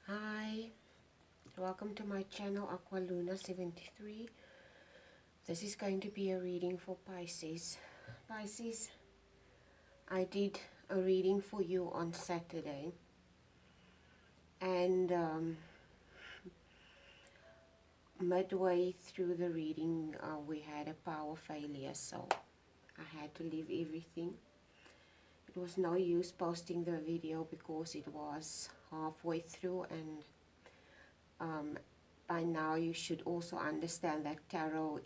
Hi, welcome to my channel Aqualuna73. This is going to be a reading for Pisces. Pisces, I did a reading for you on Saturday, and midway through the reading we had a power failure, so I had to leave everything. It was no use posting the video because it was halfway through, and by now you should also understand that tarot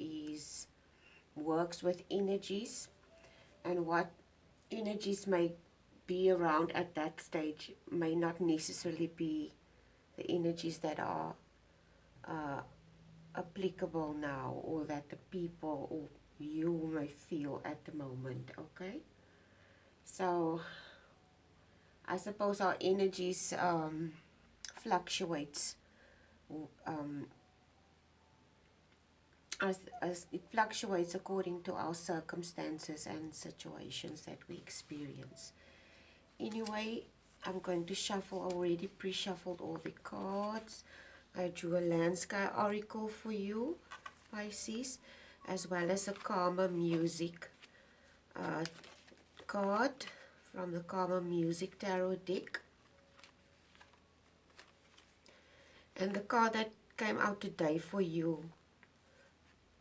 works with energies, and what energies may be around at that stage may not necessarily be the energies that are uh, applicable now, or that the people or you may feel at the moment. Okay, so I suppose our energies fluctuates um, as it fluctuates according to our circumstances and situations that we experience. Anyway, I'm going to shuffle. Already pre-shuffled all the cards. I drew a land sky oracle for you, Pisces, as well as a Karma Music card from the Karma Music Tarot deck. And the card that came out today for you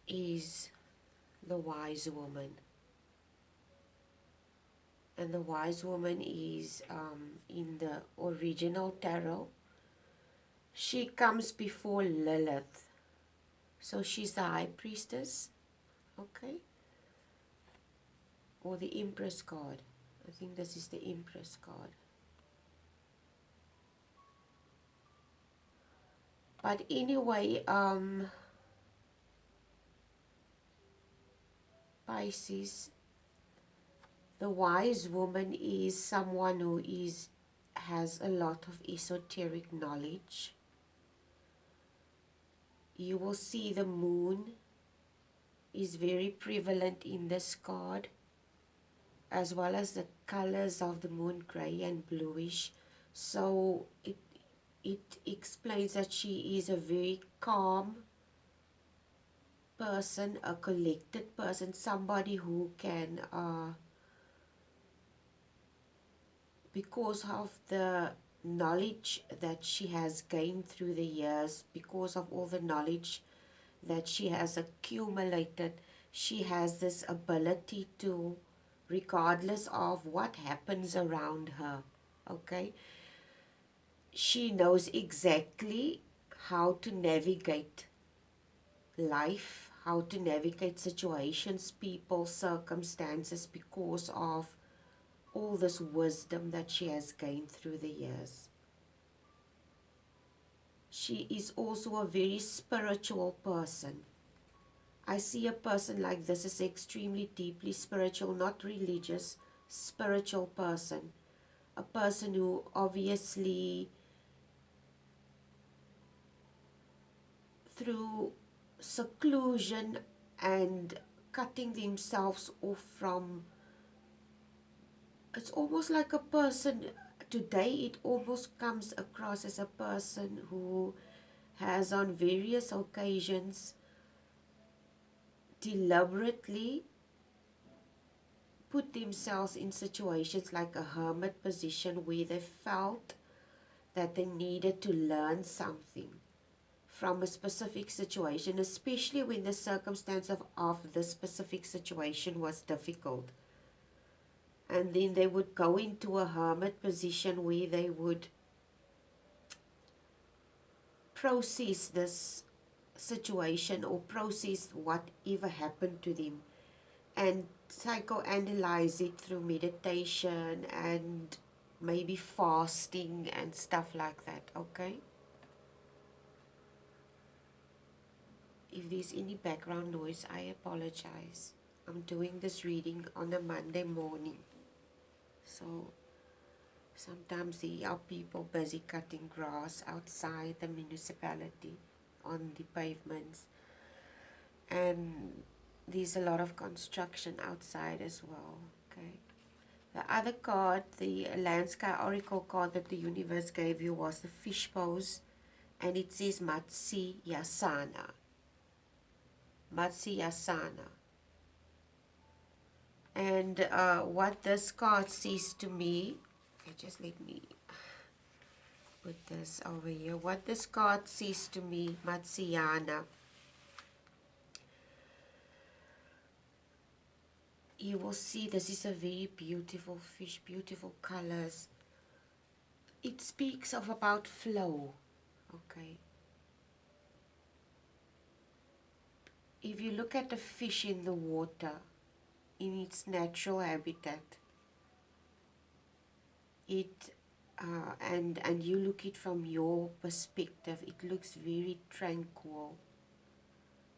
is the Wise Woman. And the Wise Woman is in the original tarot. She comes before Lilith. So she's the High Priestess, okay? Or the Empress card. I think this is the Empress card. But anyway, Pisces, the Wise Woman is someone who has a lot of esoteric knowledge. You will see the moon is very prevalent in this card, as well as the colors of the moon, gray and bluish. So it explains that she is a very calm person, a collected person, somebody who can, because of the knowledge that she has gained through the years, because of all the knowledge that she has accumulated, she has this ability to, regardless of what happens around her, okay, she knows exactly how to navigate life, how to navigate situations, people, circumstances, because of all this wisdom that she has gained through the years. She is also a very spiritual person. I see a person like this as extremely deeply spiritual, not religious, spiritual person. A person who obviously, through seclusion and cutting themselves off from, it's almost like a person, today it almost comes across as a person who has on various occasions deliberately put themselves in situations like a hermit position where they felt that they needed to learn something from a specific situation, especially when the circumstance of the specific situation was difficult. And then they would go into a hermit position where they would process this situation or process whatever happened to them and psychoanalyze it through meditation and maybe fasting and stuff like that, okay? If there's any background noise, I apologize. I'm doing this reading on a Monday morning, so sometimes there are people busy cutting grass outside the municipality on the pavements, and there's a lot of construction outside as well, okay? The other card, the Land Sky Oracle card that the universe gave you, was the fish pose, and it says Matsi Yasana. Matsi Yasana. And what this card says to me, okay, just let me put this over here. What this card says to me, Matsiyana, you will see this is a very beautiful fish, beautiful colors. It speaks of about flow, okay? If you look at the fish in the water, in its natural habitat, and you look it from your perspective, it looks very tranquil.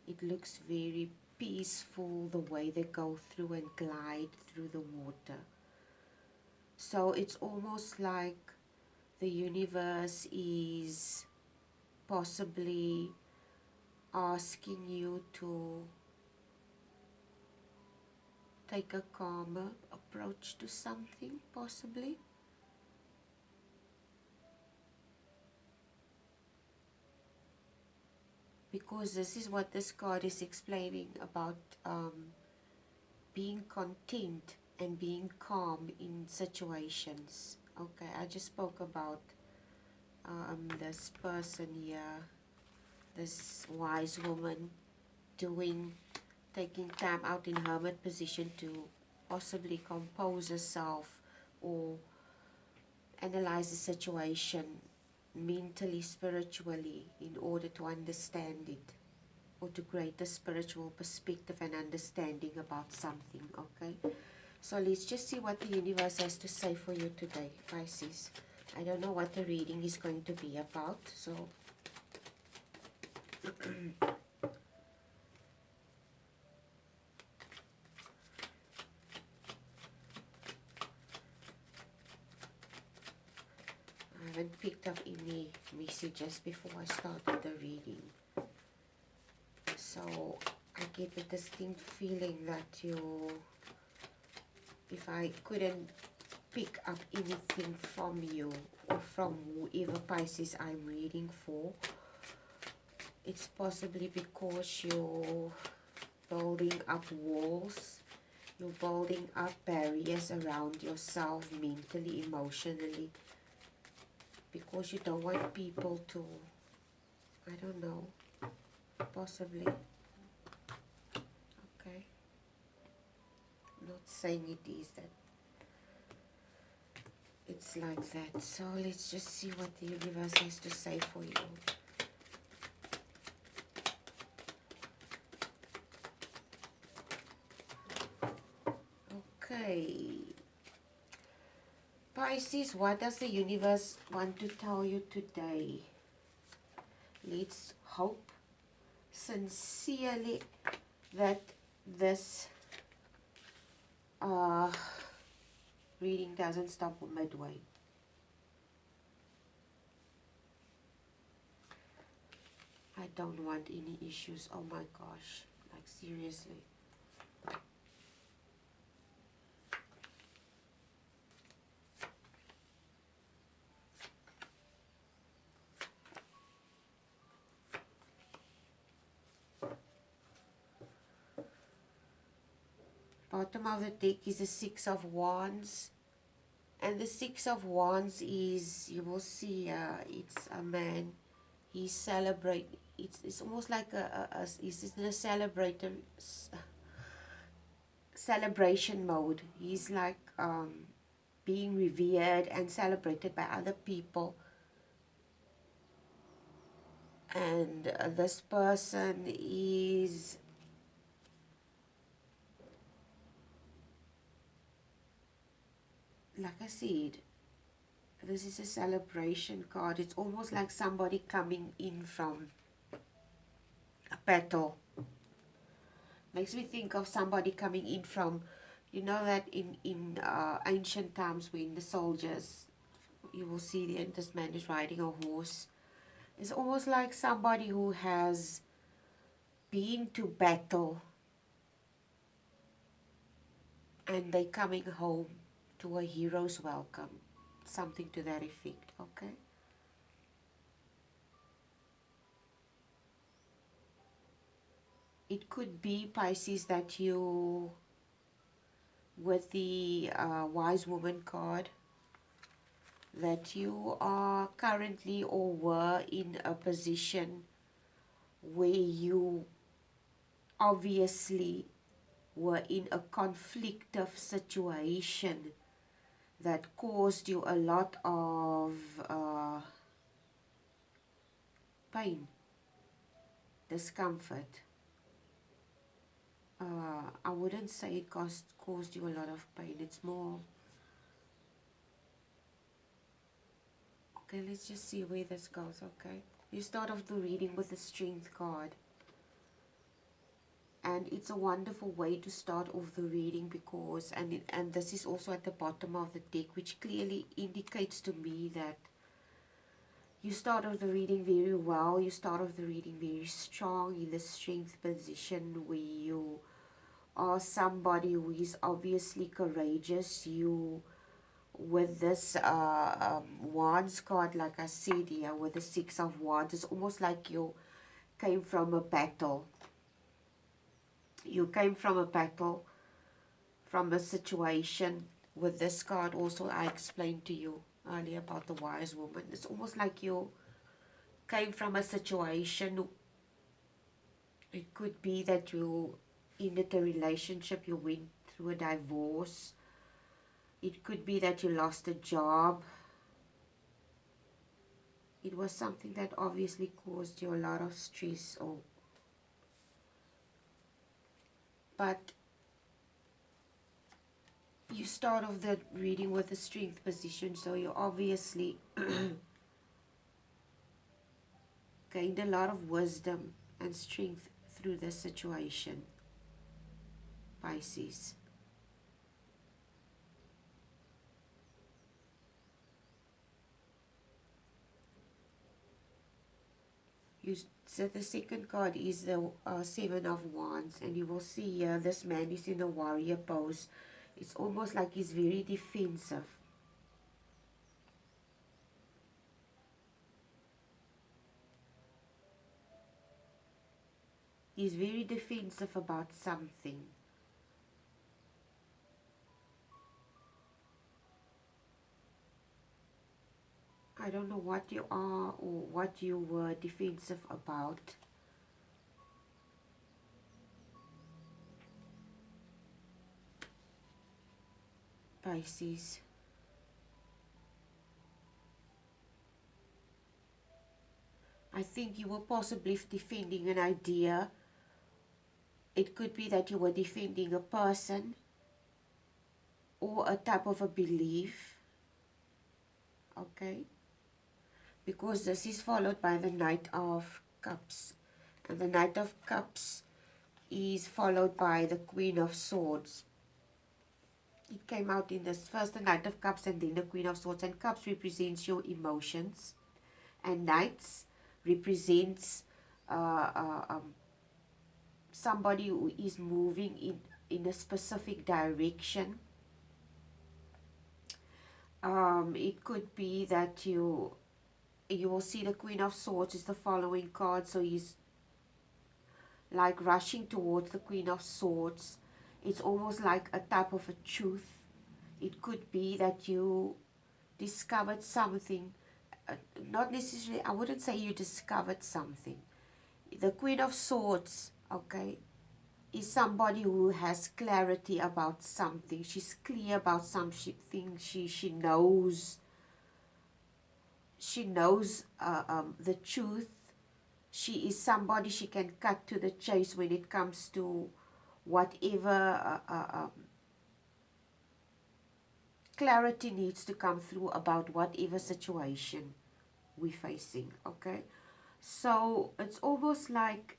It looks very peaceful, the way they go through and glide through the water. So it's almost like the universe is possibly asking you to take a calmer approach to something, possibly. Because this is what this card is explaining about being content and being calm in situations. Okay, I just spoke about this person here, this wise woman taking time out in hermit position to possibly compose herself or analyze the situation mentally, spiritually, in order to understand it, or to create a spiritual perspective and understanding about something. Okay, so let's just see what the universe has to say for you today, Pisces. I don't know what the reading is going to be about, so I haven't picked up any messages before I started the reading. So I get a distinct feeling that if I couldn't pick up anything from you or from whoever Pisces I'm reading for, it's possibly because you're building up walls, you're building up barriers around yourself mentally, emotionally, because you don't want people to, I don't know, possibly. Okay, I'm not saying it is that it's like that. So let's just see what the universe has to say for you. Okay, Pisces, what does the universe want to tell you today? Let's hope sincerely that this reading doesn't stop midway. I don't want any issues. Oh my gosh, like seriously. Bottom of the deck is the Six of Wands. And the Six of Wands is, you will see, it's a man. He's celebrating. It's almost like he's in a celebration mode. He's like being revered and celebrated by other people. And this person is like I said, this is a celebration card. It's almost like somebody coming in from a battle. Makes me think of somebody coming in from, you know that in ancient times when the soldiers, you will see this man is riding a horse. It's almost like somebody who has been to battle and they coming home. to a hero's welcome, something to that effect, okay? It could be, Pisces, that you, with the wise woman card, that you are currently or were in a position where you obviously were in a conflictive situation that caused you a lot of pain, discomfort. I wouldn't say it caused you a lot of pain. It's more, okay, let's just see where this goes, okay? You start off the reading with the Strength card. And it's a wonderful way to start off the reading because, and this is also at the bottom of the deck, which clearly indicates to me that you start off the reading very well. You start off the reading very strong in the Strength position, where you are somebody who is obviously courageous. You, with this Wands card, like I said here, with the Six of Wands, it's almost like you came from a battle. You came from a battle, from a situation. With this card also, I explained to you earlier about the wise woman. It's almost like you came from a situation. It could be that you ended a relationship, you went through a divorce. It could be that you lost a job. It was something that obviously caused you a lot of stress, but you start off the reading with the Strength position, so you obviously gained a lot of wisdom and strength through this situation, Pisces. So the second card is the Seven of Wands, and you will see here this man is in a warrior pose. It's almost like he's very defensive. He's very defensive about something. I don't know what you are or what you were defensive about. Pisces. I think you were possibly defending an idea. It could be that you were defending a person or a type of a belief. Okay? Because this is followed by the Knight of Cups. And the Knight of Cups is followed by the Queen of Swords. It came out in this first, the Knight of Cups and then the Queen of Swords. And Cups represents your emotions. And Knights represents somebody who is moving in a specific direction. It could be that you will see the Queen of Swords is the following card. So he's like rushing towards the Queen of Swords. It's almost like a type of a truth. It could be that you discovered something. Not necessarily, I wouldn't say you discovered something. The Queen of Swords, okay, is somebody who has clarity about something. She's clear about something. She knows. She knows the truth. She is somebody, she can cut to the chase when it comes to whatever clarity needs to come through about whatever situation we're facing, okay? So it's almost like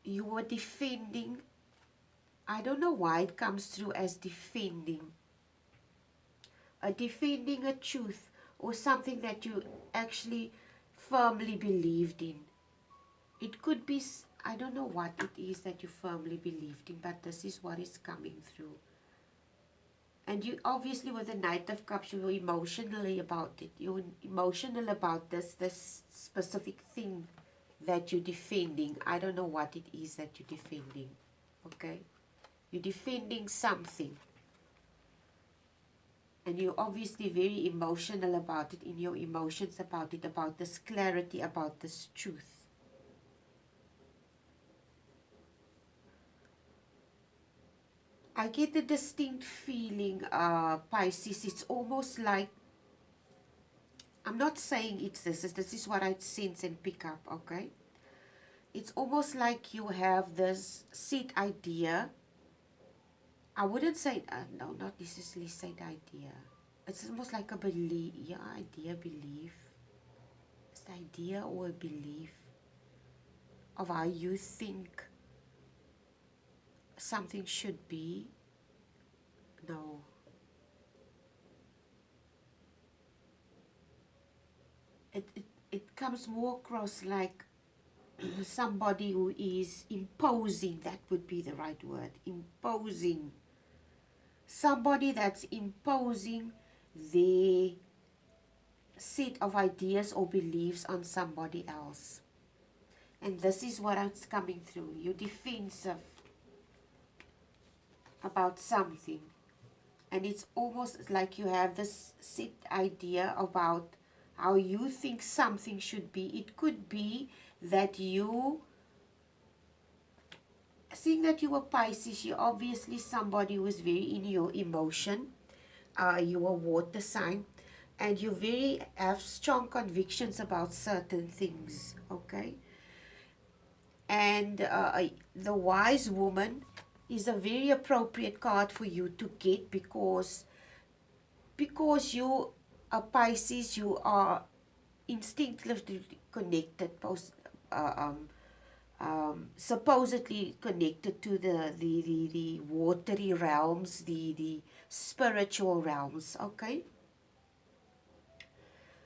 you were defending. I don't know why it comes through as defending. Defending a truth or something that you actually firmly believed in. It could be, I don't know what it is that you firmly believed in, but this is what is coming through. And you obviously, with the Knight of Cups, you're emotionally about it. You're emotional about this specific thing that you're defending. I don't know what it is that you're defending. Okay? You're defending something. And you're obviously very emotional about it, in your emotions about it, about this clarity, about this truth. I get a distinct feeling, Pisces. It's almost like, I'm not saying it's this is what I sense and pick up, okay? It's almost like you have this set idea. I wouldn't say, no, not necessarily set idea. It's almost like a belief, yeah, idea, belief. It's the idea or a belief of how you think something should be. No. It comes more across like somebody who is imposing, that would be the right word, imposing. Somebody that's imposing their set of ideas or beliefs on somebody else. And this is what it's coming through. You're defensive about something. And it's almost like you have this set idea about how you think something should be. It could be that you, seeing that you were Pisces, you're obviously somebody who is very in your emotion. You are water sign. And you very have strong convictions about certain things, okay? And the wise woman is a very appropriate card for you to get, because you are Pisces, you are instinctively connected, supposedly connected to the watery realms, the spiritual realms, okay?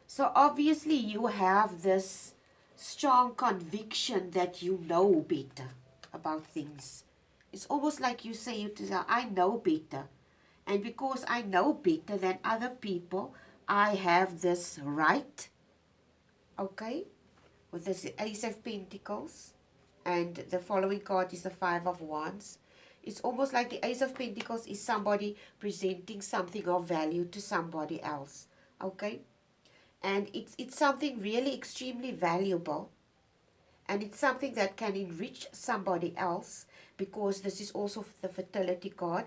So obviously you have this strong conviction that you know better about things. It's almost like you say to yourself, I know better. And because I know better than other people, I have this right, okay, with this Ace of Pentacles. And the following card is the Five of Wands. It's almost like the Ace of Pentacles is somebody presenting something of value to somebody else, okay? And it's something really extremely valuable, and it's something that can enrich somebody else, because this is also the fertility card,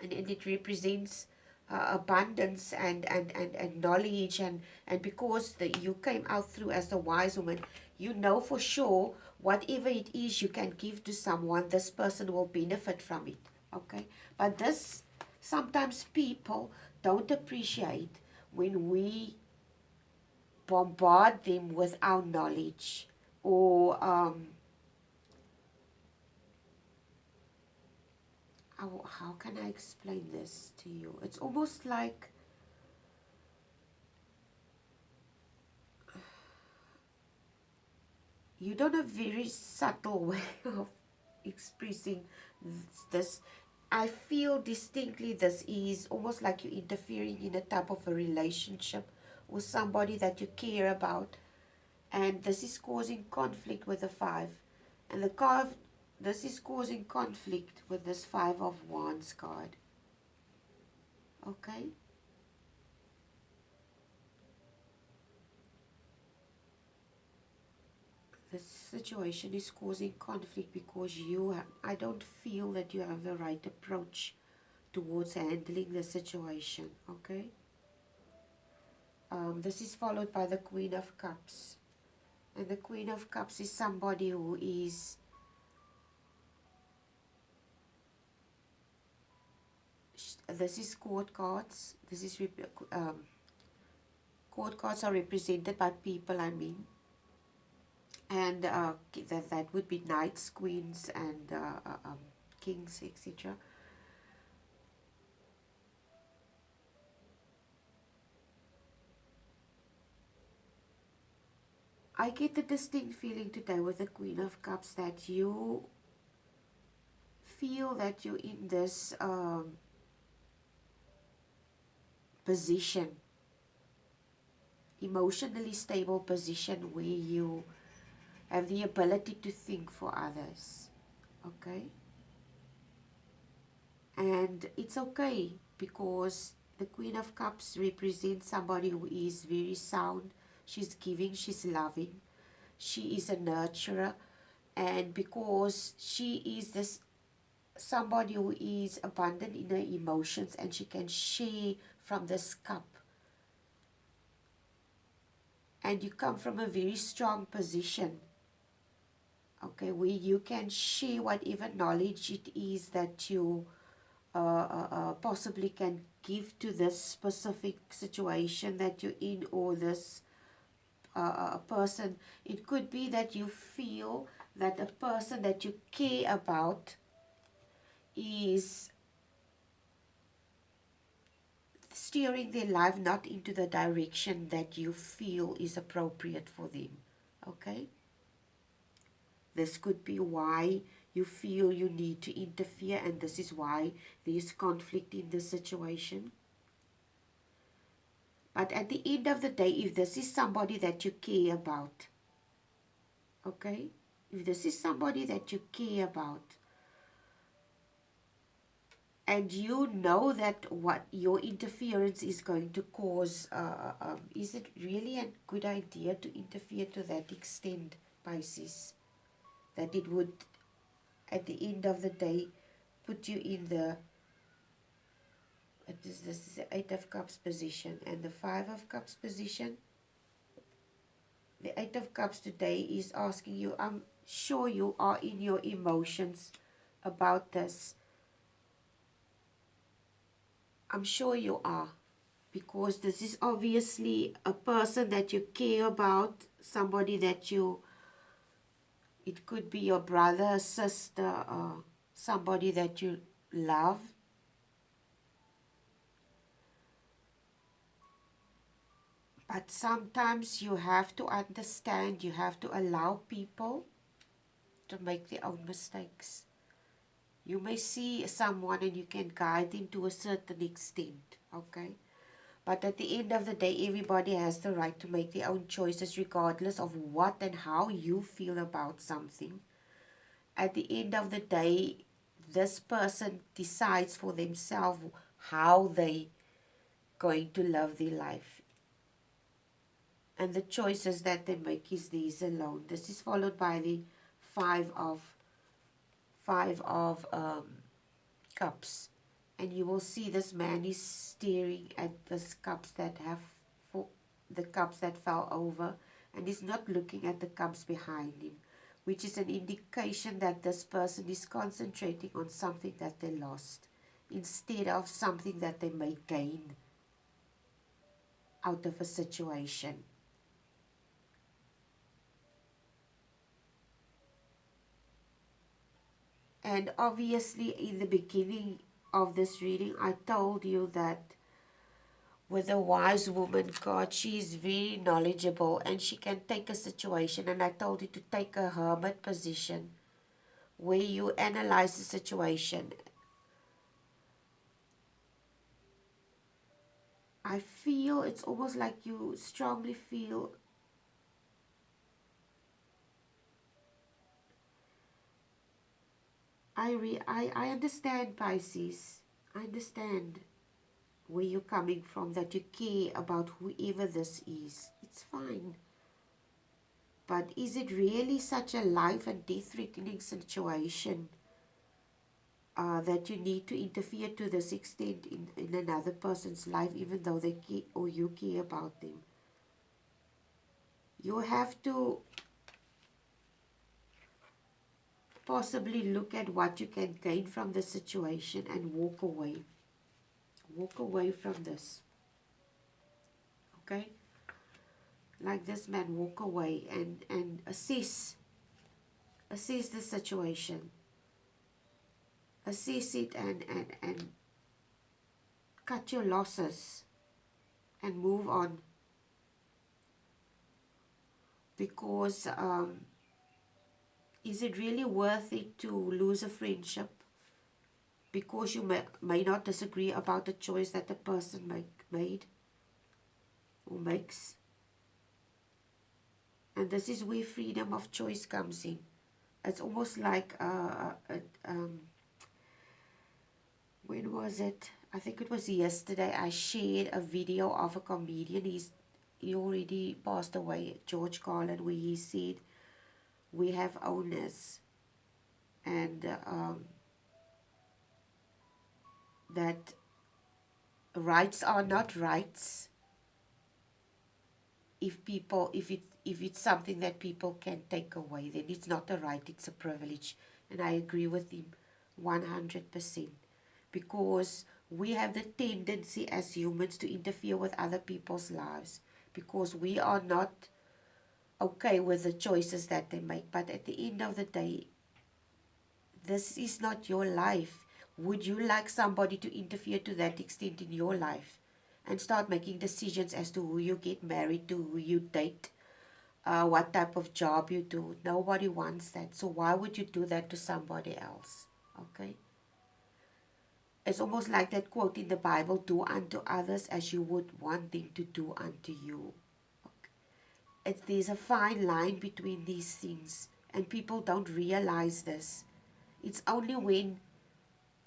and it represents abundance and knowledge, and because you came out through as the wise woman, you know for sure whatever it is you can give to someone, this person will benefit from it, okay? But this, sometimes people don't appreciate when we bombard them with our knowledge, or how can I explain this to you? It's almost like you don't have a very subtle way of expressing this. I feel distinctly this is almost like you're interfering in a type of a relationship with somebody that you care about, and this is causing conflict with the five, and the card, this is causing conflict with this Five of Wands card, okay? This situation is causing conflict because I don't feel that you have the right approach towards handling the situation, okay? This is followed by the Queen of Cups, and the Queen of Cups is somebody who is, this is court cards. This is court cards are represented by people, I mean, and that would be knights, queens, and kings, etc. I get the distinct feeling today with the Queen of Cups that you feel that you're in this position, emotionally stable position where you have the ability to think for others. Okay? And it's okay because the Queen of Cups represents somebody who is very sound. She's giving, she's loving, she is a nurturer, and because she is this somebody who is abundant in her emotions and she can share from this cup, and you come from a very strong position, okay, where you can share whatever knowledge it is that you possibly can give to this specific situation that you're in, or this person. It could be that you feel that a person that you care about is steering their life not into the direction that you feel is appropriate for them. Okay? This could be why you feel you need to interfere, and this is why there's conflict in this situation. But at the end of the day, if this is somebody that you care about, okay? If this is somebody that you care about, and you know that what your interference is going to cause, is it really a good idea to interfere to that extent, Pisces? That it would, at the end of the day, put you in the, this is the Eight of Cups position and the Five of Cups position. The Eight of Cups today is asking you, I'm sure you are in your emotions about this. I'm sure you are, because this is obviously a person that you care about, somebody that you, it could be your brother, sister, somebody that you love. But sometimes you have to understand, you have to allow people to make their own mistakes. You may see someone and you can guide them to a certain extent, okay? But at the end of the day, everybody has the right to make their own choices regardless of what and how you feel about something. At the end of the day, this person decides for themselves how they going to live their life. And the choices that they make is theirs alone. This is followed by the five of cups, and you will see this man is staring at this cups that have the cups that fell over, and he's not looking at the cups behind him, which is an indication that this person is concentrating on something that they lost instead of something that they may gain out of a situation. And obviously in the beginning of this reading I told you that with a wise woman card, she is very knowledgeable and she can take a situation, and I told you to take a hermit position where you analyze the situation. I feel it's almost like you strongly feel I understand, Pisces. I understand where you're coming from, that you care about whoever this is. It's fine. But is it really such a life and death threatening situation that you need to interfere to this extent in another person's life, even though they care or you care about them? You have to possibly look at what you can gain from the situation and walk away. Walk away from this. Okay? Like this man, walk away and assess the situation. Assess it and cut your losses and move on. Because is it really worth it to lose a friendship because you may not disagree about the choice that the person made or makes? And this is where freedom of choice comes in. It's almost like, when was it? I think it was yesterday. I shared a video of a comedian. He already passed away, George Carlin, where he said, "We have owners," and that rights are not rights if it's something that people can take away, then it's not a right, it's a privilege. And I agree with him 100%, because we have the tendency as humans to interfere with other people's lives because we are not okay with the choices that they make. But at the end of the day, this is not your life. Would you like somebody to interfere to that extent in your life and start making decisions as to who you get married to, who you date, what type of job you do? Nobody wants that. So why would you do that to somebody else? Okay? It's almost like that quote in the Bible, "Do unto others as you would want them to do unto you." There's a fine line between these things, and people don't realize this. It's only when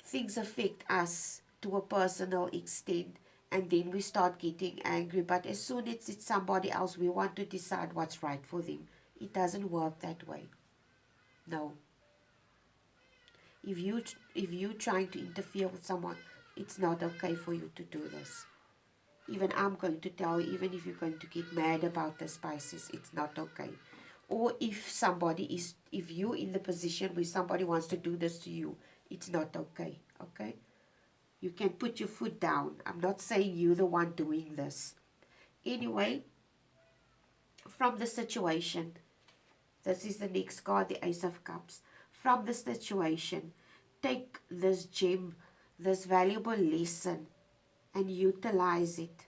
things affect us to a personal extent and then we start getting angry. But as soon as it's somebody else, we want to decide what's right for them. It doesn't work that way. No. If you trying to interfere with someone, it's not okay for you to do this. Even I'm going to tell you, even if you're going to get mad about the spices, it's not okay. Or if you're in the position where somebody wants to do this to you, it's not okay. Okay? You can put your foot down. I'm not saying you're the one doing this. Anyway, from the situation, this is the next card, the Ace of Cups. From the situation, take this gem, this valuable lesson, and utilize it.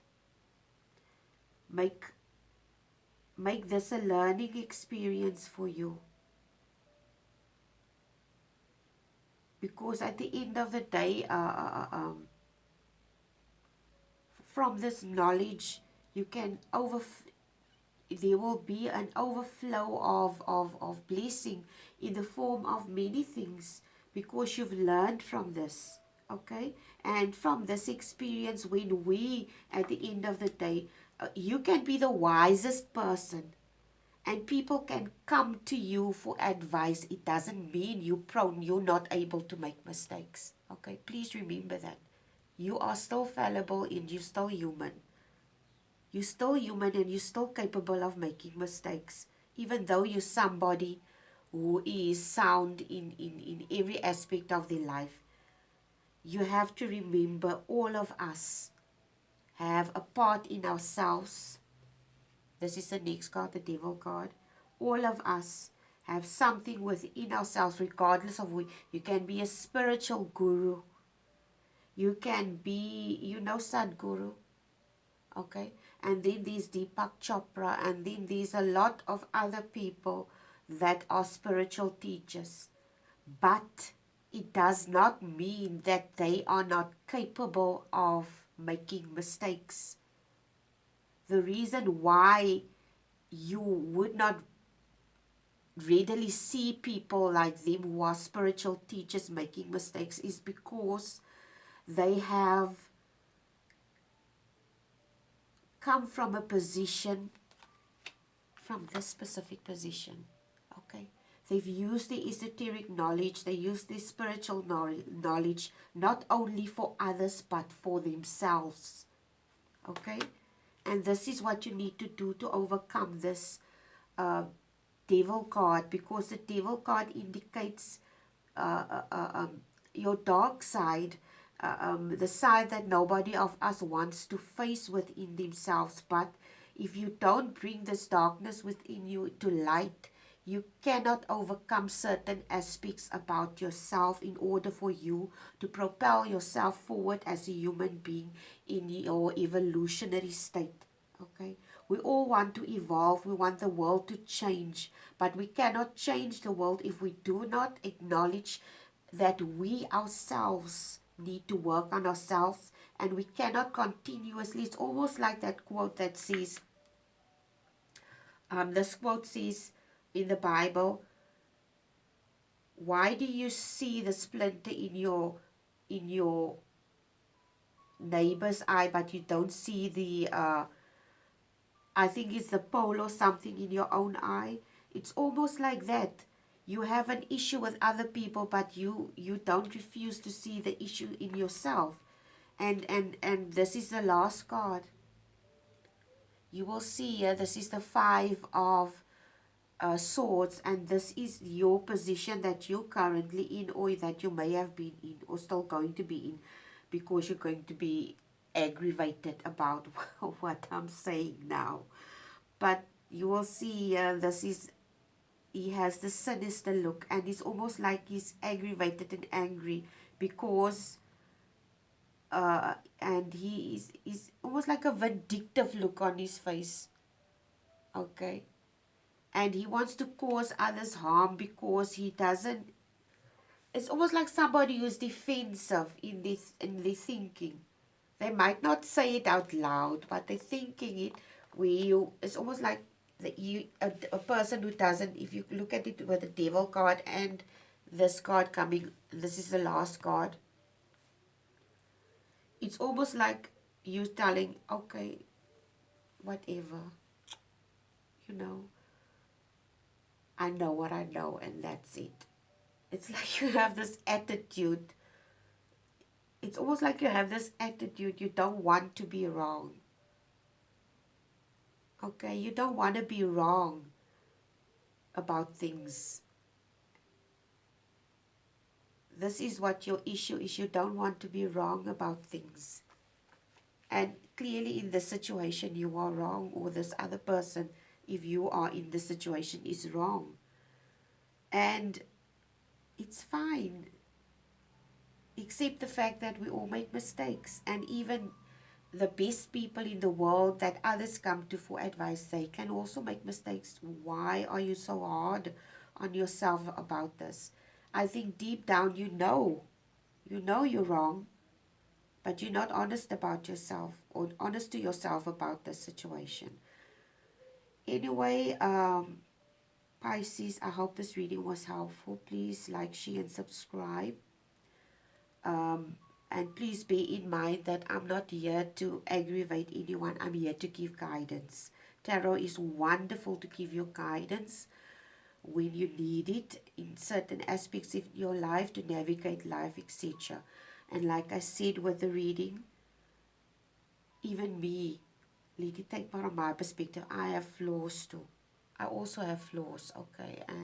Make this a learning experience for you. Because at the end of the day, from this knowledge, you can there will be an overflow of blessing in the form of many things because you've learned from this. Okay? And from this experience, when we, at the end of the day, you can be the wisest person and people can come to you for advice. It doesn't mean you're not able to make mistakes. Okay? Please remember that. You are still fallible and you're still human. You're still human and you're still capable of making mistakes. Even though you're somebody who is sound in every aspect of their life, you have to remember all of us have a part in ourselves. This is the next card, the Devil card. All of us have something within ourselves, regardless of who. You can be a spiritual guru. You can be, Sadhguru. Okay? And then there's Deepak Chopra, and then there's a lot of other people that are spiritual teachers. But it does not mean that they are not capable of making mistakes. The reason why you would not readily see people like them who are spiritual teachers making mistakes is because they have come from a position, from this specific position. Okay? They've used the esoteric knowledge, they use the spiritual knowledge, not only for others, but for themselves. Okay? And this is what you need to do to overcome this devil card, because the devil card indicates your dark side, the side that nobody of us wants to face within themselves. But if you don't bring this darkness within you to light, you cannot overcome certain aspects about yourself in order for you to propel yourself forward as a human being in your evolutionary state. Okay? We all want to evolve. We want the world to change. But we cannot change the world if we do not acknowledge that we ourselves need to work on ourselves. And we cannot continuously, it's almost like that quote that says, this quote says in the Bible, why do you see the splinter in your neighbor's eye, but you don't see the I think it's the pole or something in your own eye? It's almost like that. You have an issue with other people, but you don't refuse to see the issue in yourself. And this is the last card. You will see here, this is the five of swords, and this is your position that you're currently in, or that you may have been in, or still going to be in, because you're going to be aggravated about what I'm saying now. But you will see this is, he has the sinister look, and it's almost like he's aggravated and angry because and is almost like a vindictive look on his face. Okay. And he wants to cause others harm because he doesn't, it's almost like somebody who's defensive in their thinking. They might not say it out loud, but they're thinking it. Where you, it's almost like a person who doesn't. If you look at it with the devil card and this card coming, this is the last card. It's almost like you telling, okay, whatever, you know, I know what I know, and that's it. It's like you have this attitude. It's almost like you have this attitude. You don't want to be wrong. Okay, you don't want to be wrong about things. This is what your issue is. You don't want to be wrong about things. And clearly in this situation you are wrong, or this other person, if you are in this situation, is wrong. And it's fine. Accept the fact that we all make mistakes. And even the best people in the world that others come to for advice, they can also make mistakes. Why are you so hard on yourself about this? I think deep down you know you're wrong, but you're not honest about yourself, or honest to yourself about the situation. Anyway, Pisces, I hope this reading was helpful. Please like, share, and subscribe. And please bear in mind that I'm not here to aggravate anyone. I'm here to give guidance. Tarot is wonderful to give you guidance when you need it in certain aspects of your life, to navigate life, etc. And like I said with the reading, even me, let it take from my perspective, I have flaws too. I also have flaws, okay? And